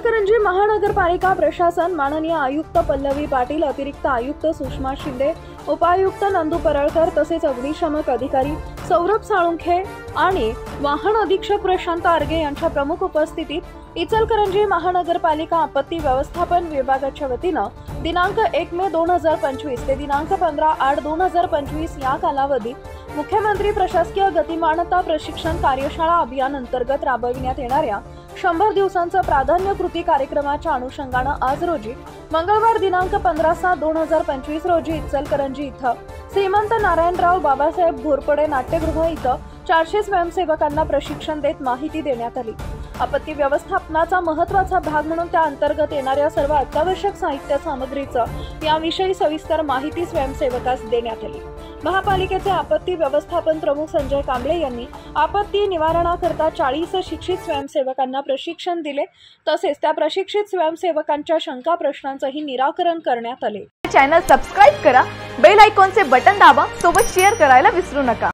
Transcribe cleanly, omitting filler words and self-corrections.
इचलकरंजी महानगरपालिका प्रशासन माननीय आयुक्त पल्लवी पाटील, अतिरिक्त आयुक्त सुषमा शिंदे, उपायुक्त नंदू परळकर तसेच अग्निशमक अधिकारी सौरभ साळुंखे आणि वाहन अधीक्षक प्रशांत आर्गे यांच्या प्रमुख उपस्थितीत इचलकरंजी महानगरपालिका आपत्ती व्यवस्थापन विभागाच्या वतीनं दिनांक 1 मे 2025 ते दिनांक 15/8/2025 या कालावधीत मुख्यमंत्री प्रशासकीय गतिमानता प्रशिक्षण कार्यशाळा अभियान अंतर्गत राबविण्यात येणाऱ्या 100 दिवसांचा प्राधान्य कृती कार्यक्रमाच्या अनुषंगानं आज रोजी मंगळवार दिनांक 15/7/2025 रोजी इचलकरंजी इथं श्रीमंत नारायणराव बाबासाहेब घोरपडे नाट्यगृह इथं 400 स्वयंसेवकांना प्रशिक्षण देत माहिती देण्यात आली। आपत्ती व्यवस्थापनाचा महत्त्वाचा भाग म्हणून त्या अंतर्गत येणाऱ्या सर्व अत्यावश्यक साहित्य सामग्रीचं याविषयी सविस्तर माहिती स्वयंसेवकास देण्यात आली। महापालिकेचे आपत्ती व्यवस्थापन प्रमुख संजय कांबळे यांनी आपत्ती निवारणाकरता 40 शिक्षित स्वयंसेवकांना प्रशिक्षण दिले। तसेच त्या प्रशिक्षित स्वयंसेवकांच्या शंका प्रश्नांचेही निराकरण करण्यात आले। चॅनल सबस्क्राइब करा, बेल आयकॉनचे बटन दाबा, सोबत शेअर करायला विसरू नका।